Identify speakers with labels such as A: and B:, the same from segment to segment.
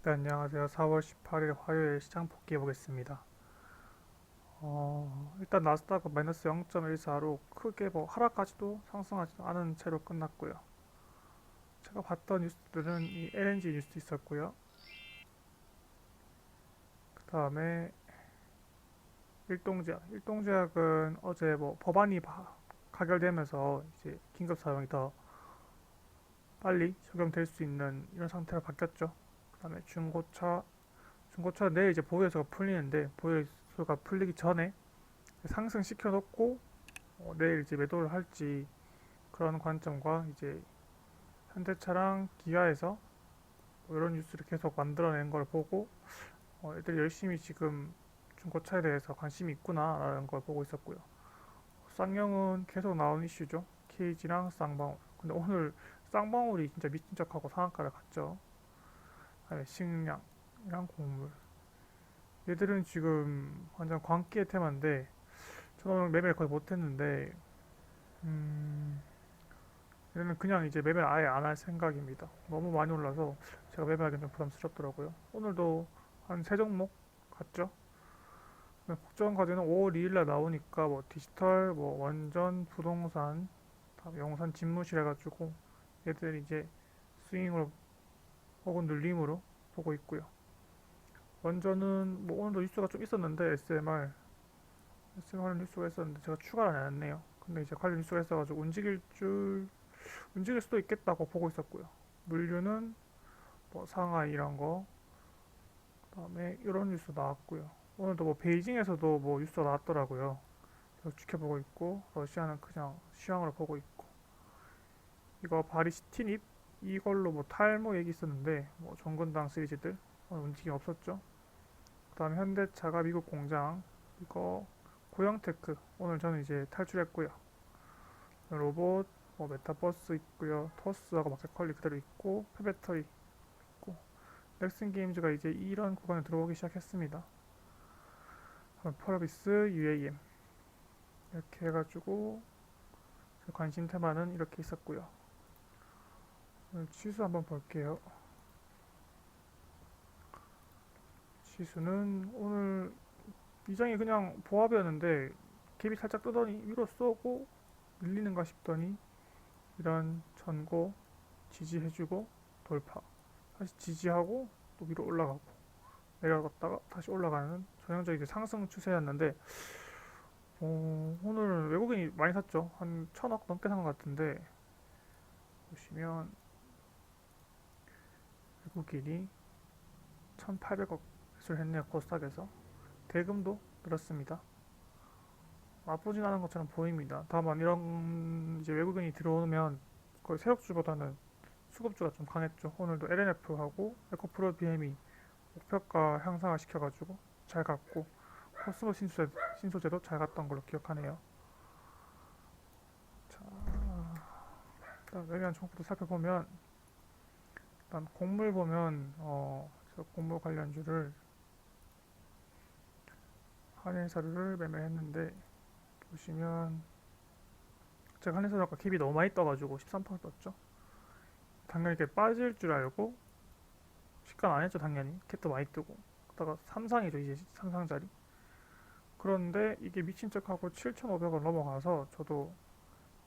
A: 네, 안녕하세요. 4월 18일 화요일 시장 복귀해 보겠습니다. 일단 나스닥은 마이너스 0.14로 크게 뭐 하락까지도 상승하지도 않은 채로 끝났고요. 제가 봤던 뉴스들은 이 LNG 뉴스 있었고요. 그 다음에 일동제약은 어제 뭐 법안이 가결되면서 이제 긴급 사용이 더 빨리 적용될 수 있는 이런 상태로 바뀌었죠. 그 다음에 중고차 내일 이제 보유서가 풀리는데 보유서가 풀리기 전에 상승시켜 놓고 내일 이제 매도를 할지 그런 관점과 이제 현대차랑 기아에서 뭐 이런 뉴스를 계속 만들어낸 걸 보고 애들이 열심히 지금 중고차에 대해서 관심이 있구나라는 걸 보고 있었고요. 쌍용은 계속 나온 이슈죠. 케이지랑 쌍방울. 근데 오늘 쌍방울이 진짜 미친 척하고 상한가를 갔죠. 아니, 식량이랑 곡물. 얘들은 지금 완전 광기의 테마인데 저는 오늘 매매를 거의 못했는데 음, 얘는 그냥 이제 매매 아예 안 할 생각입니다. 너무 많이 올라서 제가 매매하기는 좀 부담스럽더라고요. 오늘도 한 세 종목 갔죠. 국정 과제는 5월 2일날 나오니까 뭐 디지털, 뭐 원전, 부동산, 다음에 영산 집무실 해가지고 얘들이 이제 스윙으로 혹은 눌림으로 보고 있고요. 원전은 뭐 오늘도 뉴스가 좀 있었는데 SMR 관련 뉴스가 있었는데 제가 추가를 안 했네요. 근데 이제 관련 뉴스가 있어가지고 움직일 수도 있겠다고 보고 있었고요. 물류는 뭐 상하이 이런 거, 그다음에 이런 뉴스 나왔고요. 오늘도 뭐 베이징에서도 뭐 뉴스가 나왔더라고요. 그래서 지켜보고 있고 러시아는 그냥 시황으로 보고 있고 이거 바리시티닙 이걸로 뭐 탈모 얘기 있었는데 뭐 정근당 시리즈들 오늘 움직임 없었죠. 그다음에 현대차가 미국 공장 이거 고영테크 오늘 저는 이제 탈출했고요. 로봇 뭐 메타버스 있고요. 토스하고 마켓컬리 그대로 있고 페배터리 있고 넥슨 게임즈가 이제 이런 구간에 들어오기 시작했습니다. 펄어비스, UAM 이렇게 해가지고 관심 테마는 이렇게 있었고요. 지수 한번 볼게요. 지수는 오늘 이장이 그냥 보합이었는데 갭이 살짝 뜨더니 위로 쏘고 밀리는가 싶더니 이런 전고 지지해주고 돌파 다시 지지하고 또 위로 올라가고 내려갔다가 다시 올라가는 전형적인 상승 추세였는데 오늘 외국인이 많이 샀죠. 한 1,000억 넘게 산 것 같은데 보시면 외국인이 1,800억 매수를 했네요. 코스닥에서 대금도 늘었습니다. 나쁘진 않은 것처럼 보입니다. 다만 이런 이제 외국인이 들어오면 거의 세력주보다는 수급주가 좀 강했죠. 오늘도 LNF하고 에코프로 BM이 목표가 향상을 시켜가지고 잘 갔고 코스모 신소재도 잘 갔던 걸로 기억하네요. 자, 일단 외면 종목도 살펴보면 일단 곡물 보면 저 곡물 관련주를 한일사료를 매매했는데 보시면 제가 한일사료 아까 캡이 너무 많이 떠가지고 13% 떴죠. 당연히 이렇게 빠질 줄 알고 시간 안 했죠. 당연히 캡도 많이 뜨고 그러다가 삼상이죠. 이제 삼상자리. 그런데 이게 미친 척하고 7,500원 넘어가서 저도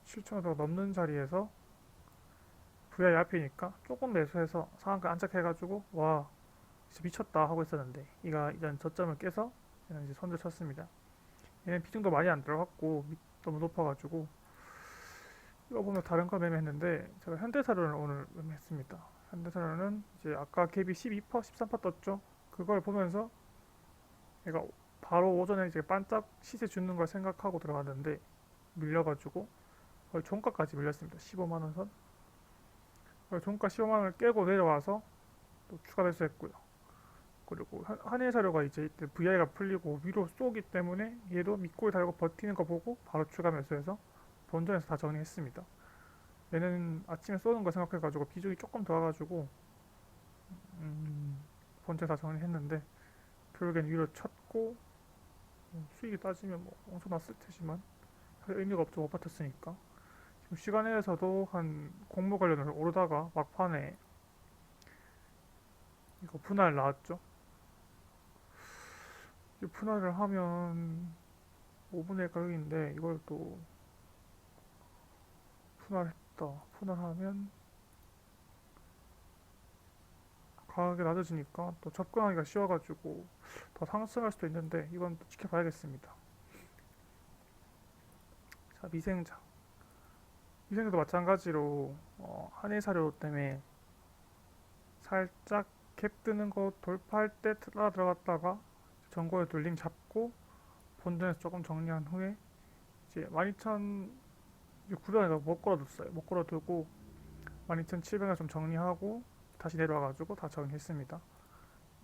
A: 7,500원 넘는 자리에서 VI 앞이니까 조금 매수해서 상한가 안착해가지고 와 진짜 미쳤다 하고 있었는데 이가 이런 저점을 깨서 얘는 이제 손절 쳤습니다. 얘는 비중도 많이 안 들어갔고 너무 높아가지고 이거 보면 다른 거 매매했는데 제가 현대사료를 오늘 매매했습니다. 현대사료는 이제 아까 갭이 12%, 13% 떴죠. 그걸 보면서 얘가 바로 오전에 이제 반짝 시세 주는 걸 생각하고 들어갔는데 밀려가지고 거의 종가까지 밀렸습니다. 15만 원 선. 종가 15만 원을 깨고 내려와서 또 추가 매수했고요. 그리고 한일사료가 이제 이때 VI가 풀리고 위로 쏘기 때문에 얘도 밑골 달고 버티는 거 보고 바로 추가 매수해서 본전에서 다 정리했습니다. 얘는 아침에 쏘는 거 생각해가지고 비중이 조금 더 와가지고 본전에서 다 정리했는데 결국엔 위로 쳤고 수익이 따지면 뭐 엄청 났을 테지만 의미가 없죠. 못 버텼으니까. 지금 시간에서도 한 공모 관련해서 오르다가 막판에 이거 분할 나왔죠? 이 분할을 하면 5분의 1 가격인데 이걸 또 분할했다. 분할하면 가격이 낮아지니까 또 접근하기가 쉬워가지고 더 상승할 수도 있는데 이건 또 지켜봐야겠습니다. 자, 미생자. 미생자도 마찬가지로 한일사료 때문에 살짝 갭 뜨는 거 돌파할 때 따라 들어갔다가 전고에 돌림 잡고 본전에서 조금 정리한 후에 이제 12,900원에서 못 걸어뒀어요. 못 걸어두고 12,700원에 좀 정리하고 다시 내려와가지고 다 정리했습니다.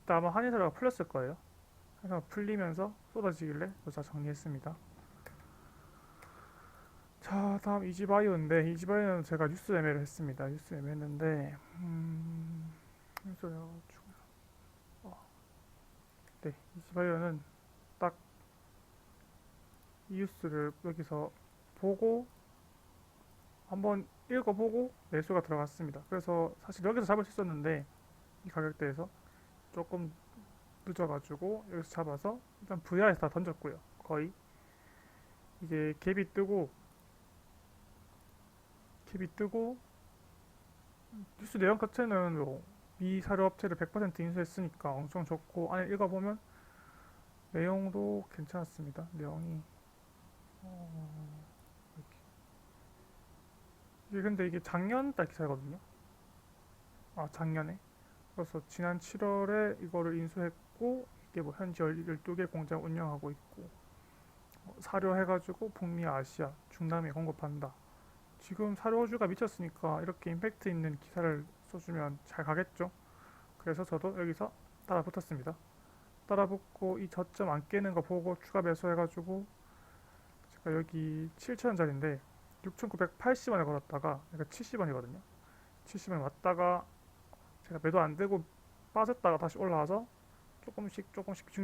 A: 이따 아마 한일사료가 풀렸을 거예요. 그래서 풀리면서 쏟아지길래 다 정리했습니다. 자, 다음 이지바이오인데 이지바이오는 제가 뉴스 매매를 했습니다. 뉴스 매매했는데 뉴스여가지고 네, 이지바이오는 딱 이 뉴스를 여기서 보고 한번 읽어보고 매수가 들어갔습니다. 그래서 사실 여기서 잡을 수 있었는데 이 가격대에서 조금 늦어가지고 여기서 잡아서 일단 VR에서 다 던졌고요. 거의 이제 갭이 뜨고 뉴스 내용 자체는 미 사료 업체를 100% 인수했으니까 엄청 좋고 안에 읽어보면 내용도 괜찮았습니다. 내용이 이렇게. 이게 근데 이게 작년 달 기사거든요. 아, 작년에. 그래서 지난 7월에 이거를 인수했고 이게 뭐 현지 12개 공장 운영하고 있고 사료 해가지고 북미, 아시아, 중남미에 공급한다. 지금 사료주가 미쳤으니까 이렇게 임팩트 있는 기사를 써주면 잘 가겠죠. 그래서 저도 여기서 따라 붙었습니다. 따라 붙고 이 저점 안 깨는 거 보고 추가 매수해가지고 제가 여기 7,000원짜리인데 6,980원에 걸었다가 그러니까 70원이거든요. 70원 왔다가 제가 매도 안 되고 빠졌다가 다시 올라와서 조금씩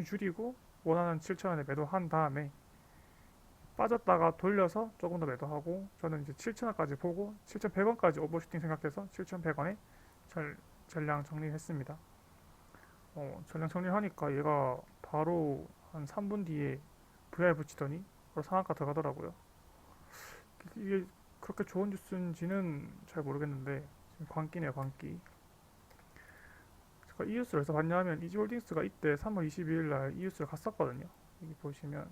A: 줄이고 원하는 7,000원에 매도한 다음에 빠졌다가 돌려서 조금 더 매도하고 저는 이제 7,000원까지 보고 7,100원까지 오버슈팅 생각해서 7,100원에 전량 정리했습니다. 전량 정리하니까 얘가 바로 한 3분 뒤에 VR 붙이더니 바로 상한가 들어가더라고요. 이게 그렇게 좋은 뉴스인지는 잘 모르겠는데 지금 광기네요, 광기. 제가 이 뉴스를 어디서 봤냐면 이지홀딩스가 이때 3월 22일 날 이 뉴스를 갔었거든요. 여기 보시면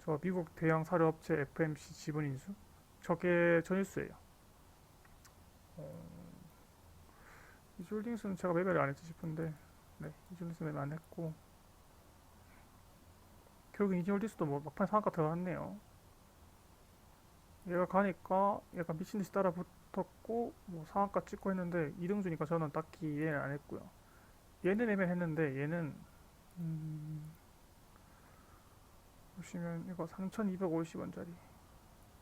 A: 저 미국 대형 사료업체 FMC 지분 인수 저게 저 뉴스예요. 이지홀딩스는 제가 매매를 안 했지 싶은데 네, 이지홀딩스 매매 안 했고 결국 이지홀딩스도 뭐 막판 상한가 들어갔네요. 얘가 가니까 얘가 미친듯이 따라 붙었고 뭐 상한가 찍고 했는데 2등주니까 저는 딱히 얘는 안 했고요. 얘는 매매를 했는데 얘는 보시면 이거 3,250원짜리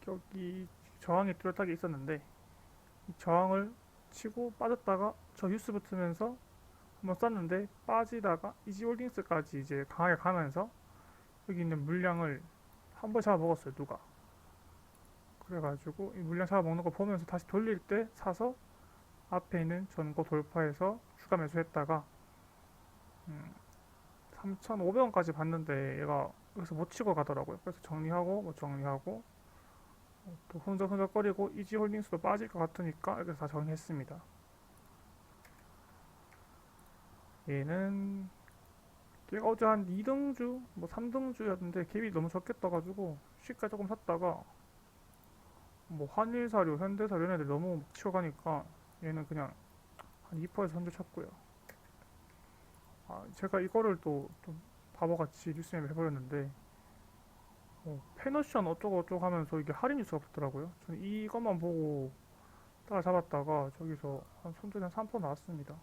A: 여기 저항이 뚜렷하게 있었는데 이 저항을 치고 빠졌다가 저 뉴스 붙으면서 한번 쐈는데 빠지다가 이지홀딩스까지 이제 강하게 가면서 여기 있는 물량을 한 번 잡아먹었어요, 누가. 그래가지고 이 물량 잡아먹는 거 보면서 다시 돌릴 때 사서 앞에 있는 전고 돌파해서 추가 매수했다가 3,500원까지 봤는데 얘가 여기서 못 치고 가더라고요. 그래서 정리하고 뭐 정리하고 또 흔적흔적거리고 이지홀딩스도 빠질 것 같으니까 이렇게 다 정리했습니다. 얘는 얘가 어제 한 2등주 뭐 3등주였는데 갭이 너무 적게 떠가지고 쉽게 조금 샀다가 뭐 한일사료, 현대사료 이런 애들 너무 막 치워가니까 얘는 그냥 한 2%에서 선제 쳤고요. 아, 제가 이거를 또 좀 바보같이 뉴스 매매 해버렸는데 페너션 어쩌고 하면서 이게 할인 뉴스가 붙더라고요. 저는 이것만 보고 따라잡았다가 저기서 한 손절이 한 3% 나왔습니다.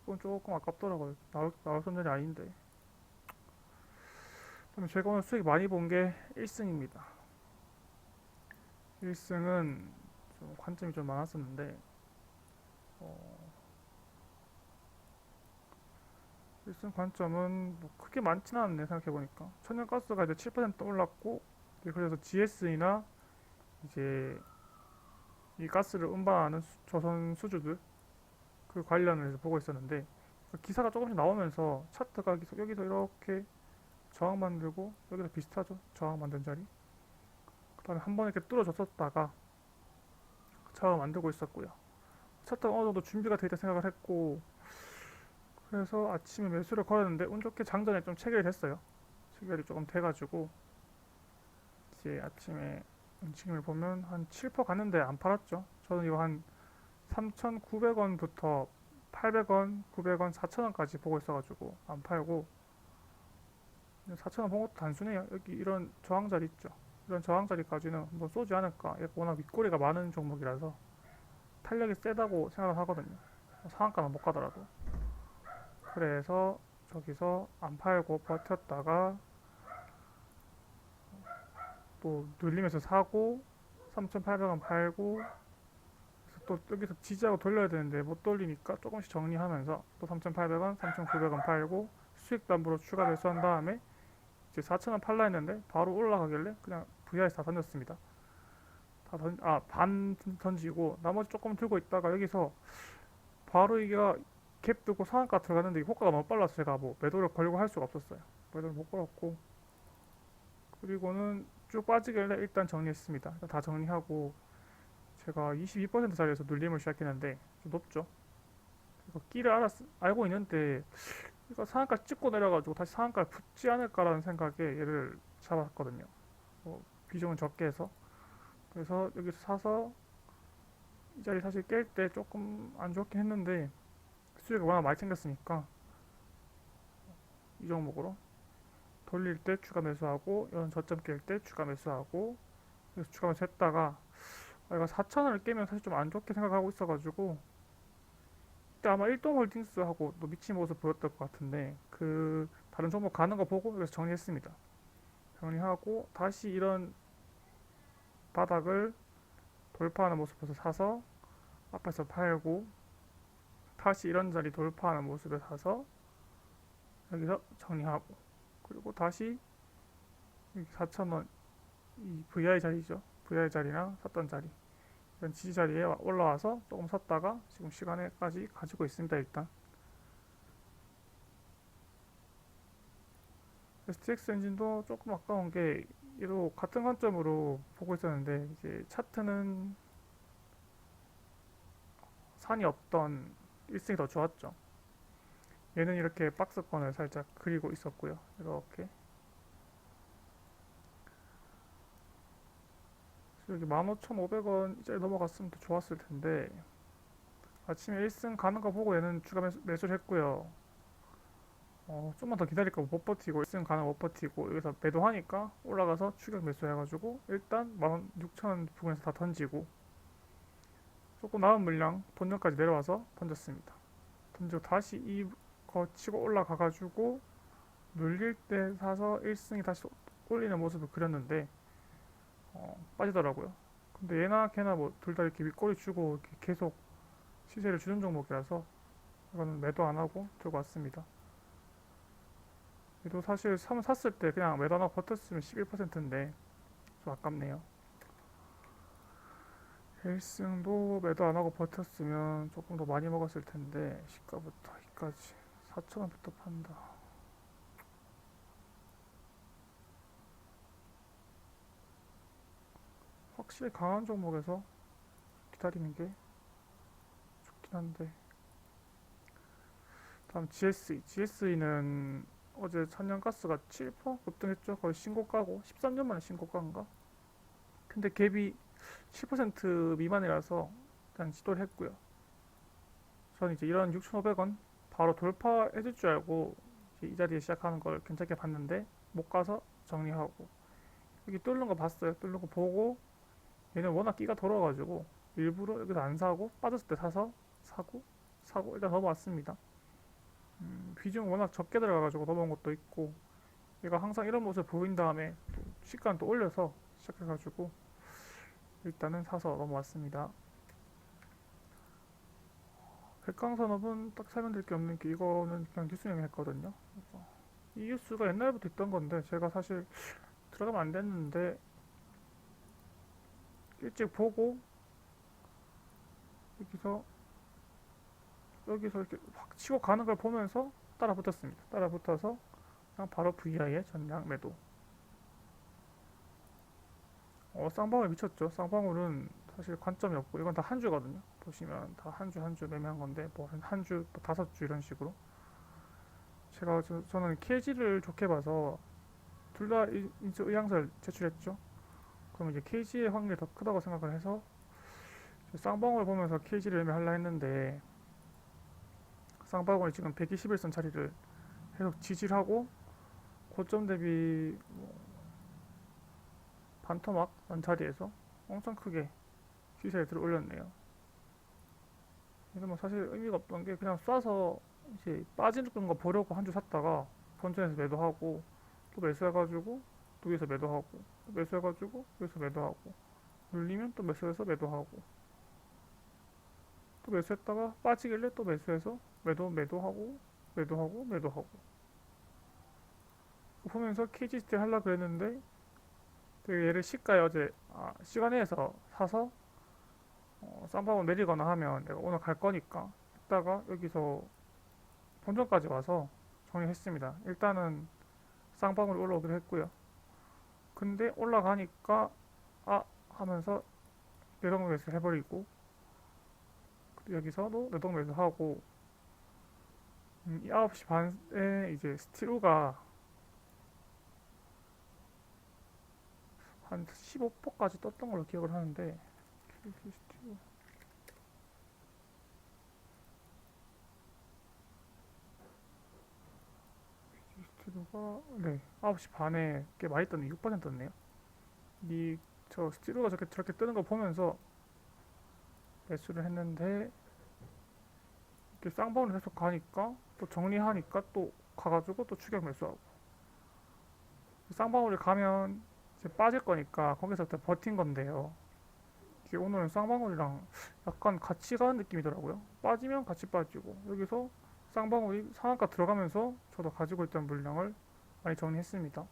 A: 그건 조금 아깝더라고요. 나올 손절이 아닌데. 그러면 제가 오늘 수익 많이 본 게 1승입니다. 1승은 좀 관점이 좀 많았었는데 1승 관점은 뭐 크게 많진 않네 생각해보니까 천연가스가 이제 7% 올랐고 그래서 GS나 이제 이 가스를 운반하는 조선 수주들 그 관련을 해서 보고 있었는데 기사가 조금씩 나오면서 차트가 여기서 이렇게 저항 만들고 여기서 비슷하죠. 저항 만든 자리. 그 다음에 한 번에 이렇게 뚫어줬었다가 저항 만들고 있었고요. 차트가 어느 정도 준비가 돼 있다 생각을 했고 그래서 아침에 매수를 걸었는데 운 좋게 장전에 좀 체결이 됐어요. 체결이 조금 돼가지고 이제 아침에 움직임을 보면 한 7% 갔는데 안 팔았죠. 저는 이거 한 3,900원부터 800원, 900원, 4,000원까지 보고 있어가지고 안 팔고 4,000원 본 것도 단순해요. 여기 이런 저항자리 있죠. 이런 저항자리까지는 한번 쏘지 않을까. 워낙 윗꼬리가 많은 종목이라서 탄력이 세다고 생각을 하거든요. 상한가는 못 가더라도. 그래서 저기서 안 팔고 버텼다가 또 눌리면서 사고 3,800원 팔고 또 여기서 지지하고 돌려야 되는데 못 돌리니까 조금씩 정리하면서 또 3,800원, 3,900원 팔고 수익 담보로 추가 매수한 다음에 이제 4,000원 팔라 했는데 바로 올라가길래 그냥 VI에서 다 던졌습니다. 반 던지고 나머지 조금 들고 있다가 여기서 바로 이게 갭 뜨고 상한가 들어갔는데 효과가 너무 빨라서 제가 뭐 매도를 걸고 할 수가 없었어요. 매도를 못 걸었고 그리고는 쭉 빠지길래 일단 정리했습니다. 일단 다 정리하고 제가 22%짜리에서 눌림을 시작했는데 좀 높죠. 그래서 끼를 알고 있는데 이거 상한가 찍고 내려가지고 다시 상한가를 붙지 않을까라는 생각에 얘를 잡았거든요. 비중은 적게 해서 그래서 여기서 사서 이 자리 사실 깰 때 조금 안 좋긴 했는데 수익을 워낙 많이 챙겼으니까 이 종목으로 돌릴 때 추가 매수하고 이런 저점 깰 때 추가 매수하고 그래서 추가 매수 했다가 이거 4,000원을 깨면 사실 좀 안 좋게 생각하고 있어가지고 그때 아마 일동홀딩스하고 또 미친 모습 보였던 것 같은데 그 다른 종목 가는 거 보고 그래서 정리했습니다. 정리하고 다시 이런 바닥을 돌파하는 모습에서 사서 앞에서 팔고 다시 이런 자리 돌파하는 모습에 사서 여기서 정리하고 그리고 다시 4,000원 이 VI 자리죠. VI 자리랑 샀던 자리 이런 지지 자리에 올라와서 조금 섰다가 지금 시간에까지 가지고 있습니다. 일단 STX 엔진도 조금 아까운 게 얘도 같은 관점으로 보고 있었는데 이제 차트는 산이 없던 1승이 더 좋았죠. 얘는 이렇게 박스권을 살짝 그리고 있었고요. 이렇게 여기 15,500원 이제 넘어갔으면 더 좋았을 텐데 아침에 1승 가는 거 보고 얘는 추가 매수를 했고요. 좀만 더 기다릴까 못 버티고 1승 가는 못 버티고 여기서 매도하니까 올라가서 추격 매수해가지고 일단 16,000원 부근에서 다 던지고 조금 남은 물량 본전까지 내려와서 던졌습니다. 던지고 다시 이거 치고 올라가가지고 눌릴 때 사서 1승이 다시 올리는 모습을 그렸는데 빠지더라고요. 근데 얘나 걔나 뭐 둘 다 이렇게 윗꼬리 주고 이렇게 계속 시세를 주는 종목이라서 이거는 매도 안 하고 들고 왔습니다. 얘도 사실 샀을 때 그냥 매도 안 하고 버텼으면 11%인데 좀 아깝네요. 1승도 매도 안 하고 버텼으면 조금 더 많이 먹었을 텐데 시가부터 여기까지 4,000원부터 판다. 확실히 강한 종목에서 기다리는 게 좋긴 한데 다음 GSE는 어제 천연가스가 7% 급등했죠. 거의 신고가고 13년 만에 신고가인가? 근데 갭이 7% 미만이라서 일단 시도를 했고요. 저는 이제 이런 6,500원 바로 돌파해줄 줄 알고 이 자리에 시작하는 걸 괜찮게 봤는데 못 가서 정리하고 여기 뚫는 거 봤어요. 뚫는 거 보고 얘는 워낙 끼가 더러워가지고 일부러 여기서 안 사고 빠졌을 때 사서 사고 일단 넘어왔습니다. 비중 워낙 적게 들어가가지고 넘어온 것도 있고 얘가 항상 이런 모습 보인 다음에 또 시간 또 올려서 시작해가지고 일단은 사서 넘어왔습니다. 백강산업은 딱 설명드릴 게 없는 게 이거는 그냥 뉴스용이 했거든요. 그래서 이 뉴스가 옛날부터 있던 건데 제가 사실 들어가면 안 됐는데 일찍 보고 여기서 여기서 이렇게 확 치고 가는 걸 보면서 따라 붙었습니다. 따라 붙어서 그냥 바로 VI에 전량 매도. 쌍방울 미쳤죠. 쌍방울은 사실 관점이 없고 이건 다 한 주거든요. 보시면 다 한 주 한 주 매매한 건데 뭐 한 주, 뭐 다섯 주 이런 식으로. 저는 KG를 좋게 봐서 둘 다 인수 의향서를 제출했죠. 그럼 이제 KG의 확률이 더 크다고 생각을 해서 쌍방울 보면서 KG를 매매하려 했는데 쌍방울이 지금 121선 자리를 계속 지지하고 고점 대비 반토막 난 자리에서 엄청 크게 시세를 들어 올렸네요. 그래서 뭐 사실 의미가 없던 게 그냥 쏴서 이제 빠지는 거 보려고 한 주 샀다가 본전에서 매도하고 또 매수해가지고 또 여기서 매도하고 또 매수해가지고 여기서 매도하고 눌리면 또 매수해서 매도하고 또 매수했다가 빠지길래 또 매수해서 매도하고 매도하고 매도하고 보면서 KG 스틸 하려고 그랬는데 얘를 시가에 어제 시간에서 사서 쌍방울 내리거나 하면 내가 오늘 갈 거니까 이따가 여기서 본전까지 와서 정리했습니다. 일단은 쌍방울이 올라오기로 했고요. 근데 올라가니까 하면서 내동 매수 해버리고 여기서도 내동 매수하고 이 9시 반에 이제 스틸우가 한 15%까지 떴던 걸로 기억을 하는데 스틸우가 네 9시 반에 꽤 많이 떴네. 6% 떴네요. 저 스틸우가 저렇게 뜨는 거 보면서 매수를 했는데 이렇게 쌍방울이 계속 가니까 또 정리하니까 또 가가지고 또 추격 매수하고 쌍방울이 가면 이제 빠질 거니까 거기서부터 버틴 건데요. 이게 오늘은 쌍방울이랑 약간 같이 가는 느낌이더라고요. 빠지면 같이 빠지고 여기서 쌍방울이 상한가 들어가면서 저도 가지고 있던 물량을 많이 정리했습니다.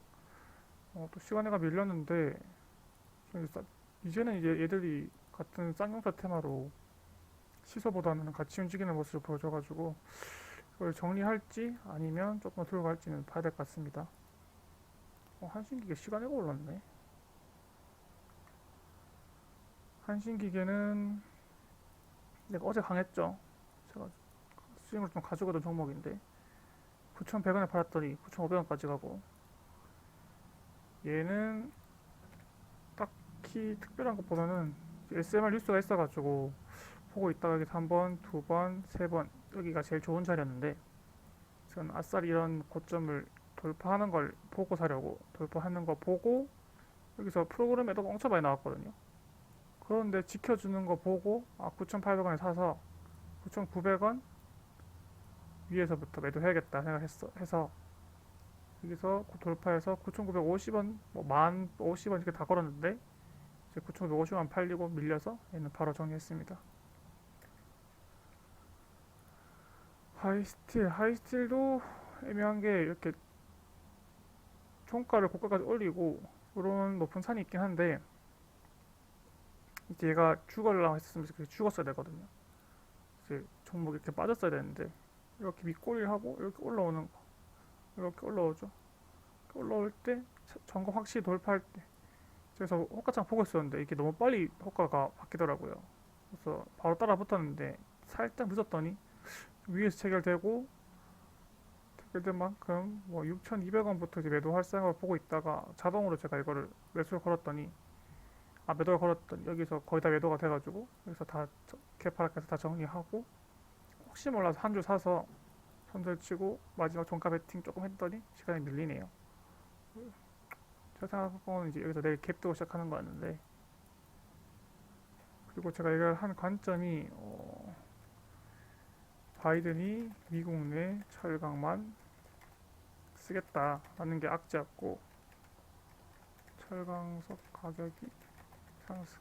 A: 또 시간에가 밀렸는데 이제는 이제 얘들이 같은 쌍용차 테마로 시소보다는 같이 움직이는 모습을 보여줘가지고 이걸 정리할지 아니면 조금 들고 갈지는 봐야 될 것 같습니다. 한신기계 시간에가 올랐네. 한신기계는 내가 어제 강했죠. 제가 스윙을 좀 가지고 던 종목인데 9,100원에 팔았더니 9,500원까지 가고 얘는 딱히 특별한 것보다는 SMR 뉴스가 있어가지고 보고 있다가 여기서 한 번, 두 번, 세 번 여기가 제일 좋은 자리였는데 저는 아싸리 이런 고점을 돌파하는 걸 보고 사려고 돌파하는 거 보고 여기서 프로그램 매도가 엄청 많이 나왔거든요. 그런데 지켜주는 거 보고 9,800원에 사서 9,900원 위에서부터 매도해야겠다 생각해서 여기서 돌파해서 9,950원, 뭐 1050원 이렇게 다 걸었는데 이제 9,950원 팔리고 밀려서 얘는 바로 정리했습니다. 하이스틸도 애매한 게 이렇게 종가를 고가까지 올리고 이런 높은 산이 있긴 한데 이제 얘가 죽으려고 했으면 죽었어야 되거든요. 이제 종목이 이렇게 빠졌어야 되는데 이렇게 밑꼬리를 하고 이렇게 올라오는 거 이렇게 올라오죠. 이렇게 올라올 때 전거 확실히 돌파할 때 그래서 호가창 보고 있었는데 이게 너무 빨리 호가가 바뀌더라고요. 그래서 바로 따라 붙었는데 살짝 늦었더니 위에서 체결된 만큼 뭐 6,200원부터 이제 매도 활성을 보고 있다가 자동으로 제가 이거를 매수를 걸었더니 매도를 걸었더니 여기서 거의 다 매도가 돼가지고 여기서 다 개파락해서 다 정리하고 혹시 몰라서 한 주 사서 손절 치고 마지막 종가 베팅 조금 했더니 시간이 밀리네요. 제가 생각하고는 이제 여기서 내일 갭 뜨고 시작하는 거였는데 그리고 제가 이걸 한 관점이 바이든이 미국 내 철강만 쓰겠다라는 게 악재였고 철강석 가격이 상승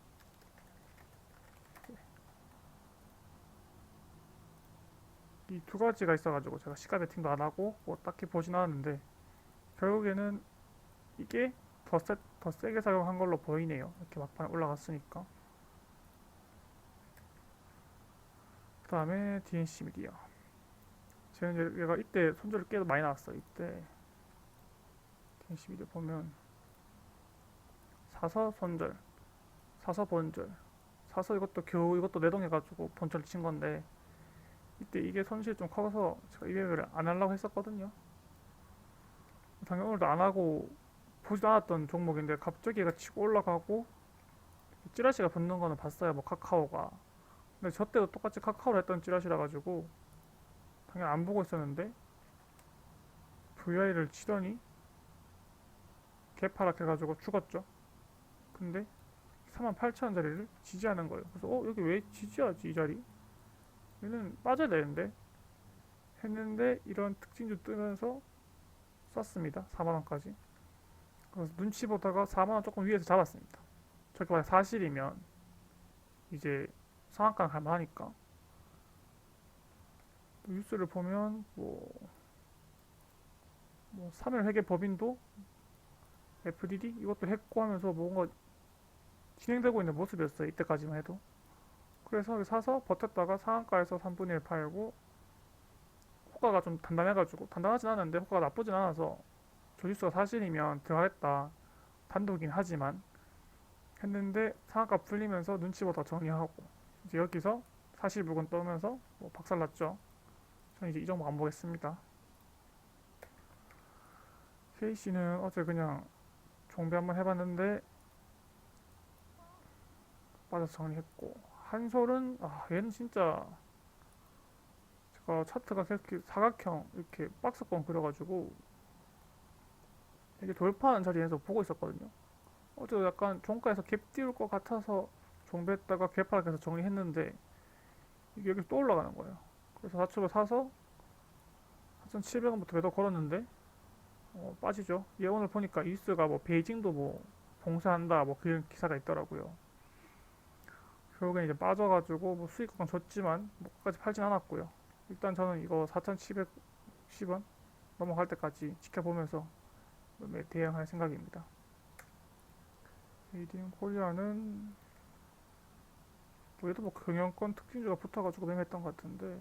A: 이 두 가지가 있어가지고 제가 시가 베팅도 안 하고 뭐 딱히 보진 않았는데 결국에는 이게 더 세게 작용한 걸로 보이네요. 이렇게 막판에 올라갔으니까. 그 다음에 DNC 미디어 얘가 이때 손절이 꽤 많이 나왔어. 이때 갱시 비디오 보면 사서 손절, 사서 본절, 사서 이것도 겨우 이것도 내동해가지고 본절 친 건데 이때 이게 손실이 좀 커서 제가 이 매매를 안 하려고 했었거든요. 당연히 오늘도 안 하고 보지도 않았던 종목인데 갑자기 얘가 치고 올라가고 찌라시가 붙는 거는 봤어요. 뭐 카카오가. 근데 저 때도 똑같이 카카오를 했던 찌라시라 가지고 당연히 안 보고 있었는데 VI를 치더니 개파락해가지고 죽었죠. 근데 48,000원짜리를 지지하는 거예요. 그래서 여기 왜 지지하지 이 자리? 얘는 빠져야 되는데 했는데 이런 특징도 뜨면서 쐈습니다. 4만원까지. 그래서 눈치 보다가 4만원 조금 위에서 잡았습니다. 저렇게 만약 사실이면 이제 상한가 갈만하니까. 뉴스를 보면 뭐 3일 회계 법인도 FDD 이것도 했고 하면서 뭔가 진행되고 있는 모습이었어요. 이때까지만 해도. 그래서 사서 버텼다가 상한가에서 3분의 1 팔고 호가가 좀 단단해가지고 단단하진 않은데 호가가 나쁘진 않아서 저 뉴스가 사실이면 들어가겠다. 단독이긴 하지만 했는데 상한가 풀리면서 눈치 보다 정리하고 이제 여기서 사실 부근 떠면서 뭐 박살났죠. 저는 이제 이 종목 안 보겠습니다. KC는 어제 그냥 종배 한번 해봤는데 빠져서 정리했고 한솔은 얘는 진짜 제가 차트가 계속 이렇게 사각형 이렇게 박스권 그려가지고 이게 돌파하는 자리에서 보고 있었거든요. 어제 약간 종가에서 갭 띄울 것 같아서 종배했다가 갭하락해서 정리했는데 이게 여기서 또 올라가는 거예요. 그래서 4촉을 사서 4,700원부터 매도 걸었는데 빠지죠. 얘 오늘 보니까 이스가 뭐 베이징도 뭐 봉쇄한다 뭐 그런 기사가 있더라고요. 결국엔 이제 빠져가지고 뭐 수익은 줬지만 뭐 끝까지 팔진 않았고요. 일단 저는 이거 4,710원 넘어갈 때까지 지켜보면서 대응할 생각입니다. 메이드인 코리아는 뭐 얘도 뭐 경영권 특징주가 붙어가지고 매매했던 것 같은데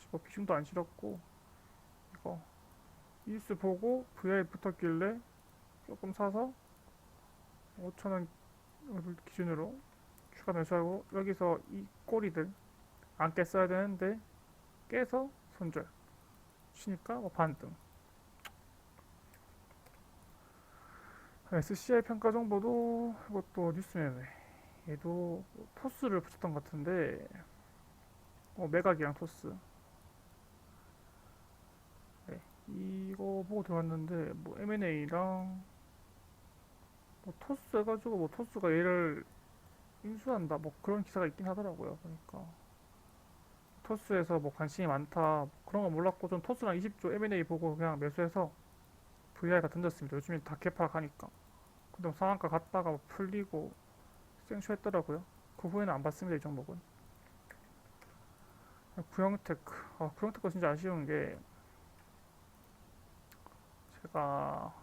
A: 뭐 비중도 안 실었고 이거 이스 보고 VI 붙었길래 조금 사서 5,000원 기준으로 추가 매수하고 여기서 이 꼬리들 안 깼어야 되는데 깨서 손절 치니까 뭐 반등. SCI 평가 정보도 이것도 뉴스매매 얘도 토스를 붙였던 것 같은데 매각이랑 토스 네, 이거 보고 들어왔는데 뭐 M&A랑 뭐 토스 해가지고 뭐 토스가 얘를 인수한다 뭐 그런 기사가 있긴 하더라고요. 그러니까 토스에서 뭐 관심이 많다 뭐 그런 거 몰랐고 좀 토스랑 20조 M&A 보고 그냥 매수해서 VI가 던졌습니다. 요즘엔 다 개파락하니까. 근데 뭐 상한가 갔다가 뭐 풀리고 생쇼했더라고요. 그 후에는 안 봤습니다. 이 종목은. 구형테크. 구형테크 진짜 아쉬운 게 제가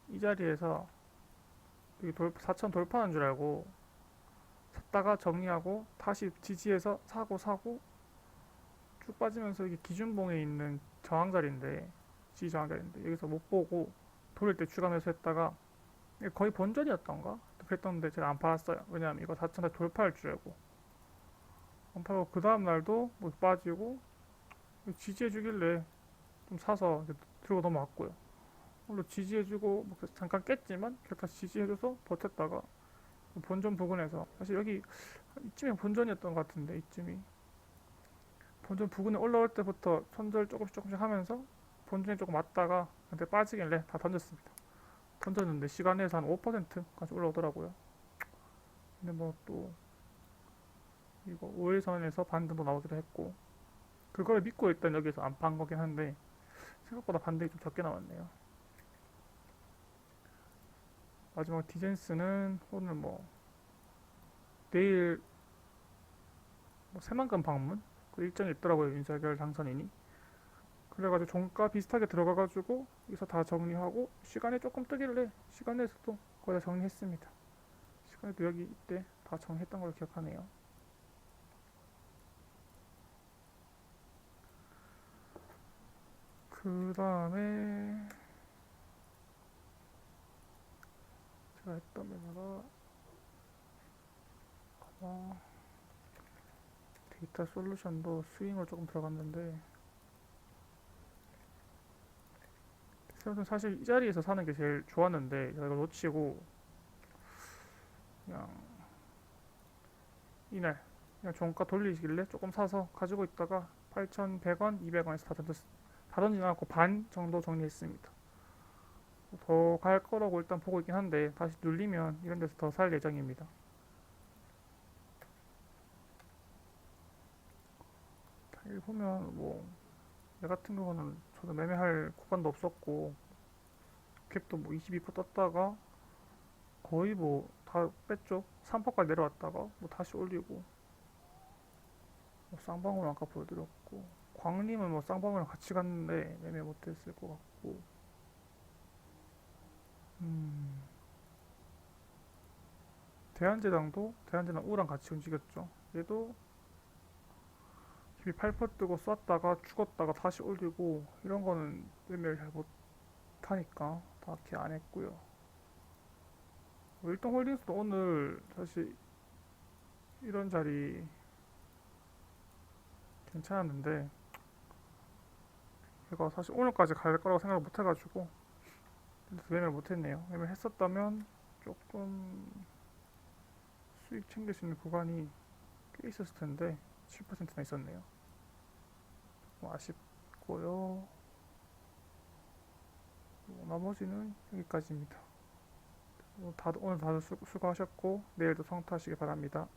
A: 이 자리에서 4천 돌파한 줄 알고 샀다가 정리하고 다시 지지해서 사고 쭉 빠지면서 이게 기준봉에 있는 저항자리인데 지지 저항자리인데 여기서 못 보고 돌릴 때 추가 매수했다가 거의 본전이었던가 그랬던데 제가 안 팔았어요. 왜냐면 이거 4천 다시 돌파할 줄 알고 안 팔고 그 다음 날도 뭐 빠지고 지지해주길래 좀 사서 들고 넘어왔고요. 물론 지지해주고 뭐 잠깐 깼지만 계속 다시 지지해줘서 버텼다가 본전 부근에서 사실 여기 이쯤이 본전이었던 것 같은데 이쯤이 본전 부근에 올라올 때부터 손절 조금씩 하면서 본전에 조금 왔다가 근데 빠지길래 다 던졌습니다. 던졌는데 시간 내에서 한 5%까지 올라오더라고요. 근데 뭐 또 이거 5일선에서 반등도 나오기도 했고 그걸 믿고 일단 여기서 안 판 거긴 한데 생각보다 반등이 좀 적게 나왔네요. 마지막 디젠스는 오늘 뭐 내일 뭐 새만금 방문 그 일정이 있더라고요. 윤석열 당선인이. 그래가지고 종가 비슷하게 들어가가지고 여기서 다 정리하고 시간이 조금 뜨길래 시간 내에서도 거의 다 정리했습니다. 시간에도 여기 이때 다 정리했던 걸로 기억하네요. 그 다음에 제가 했던 매매가 데이터 솔루션도 스윙으로 조금 들어갔는데 아무튼 사실 이 자리에서 사는 게 제일 좋았는데 제가 이걸 놓치고 그냥 이날 그냥 종가 돌리시길래 조금 사서 가지고 있다가 8,100원, 200원에서 다 던지지 않고 반 정도 정리했습니다. 더 갈 거라고 일단 보고 있긴 한데 다시 눌리면 이런 데서 더 살 예정입니다. 여기 보면 뭐 얘 같은 경우는 저도 매매할 구간도 없었고 캡도 뭐 22% 떴다가 거의 뭐 다 뺐죠. 3%까지 내려왔다가 뭐 다시 올리고 뭐 쌍방울 아까 보여드렸고 광림은 뭐 쌍방울이랑 같이 갔는데 매매 못했을 것 같고 음, 대한제당 우랑 같이 움직였죠. 얘도 8% 뜨고 쐈다가 죽었다가 다시 올리고 이런 거는 매매를 잘 못하니까 딱히 안 했고요. 뭐 일동홀딩스도 오늘 사실 이런 자리 괜찮았는데 제가 사실 오늘까지 갈 거라고 생각을 못 해가지고 매매를 못했네요. 매매를 했었다면 조금 수익 챙길 수 있는 구간이 꽤 있었을 텐데 7%나 있었네요. 뭐 아쉽고요. 뭐 나머지는 여기까지입니다. 오늘 다들 수고하셨고 내일도 성투하시기 바랍니다.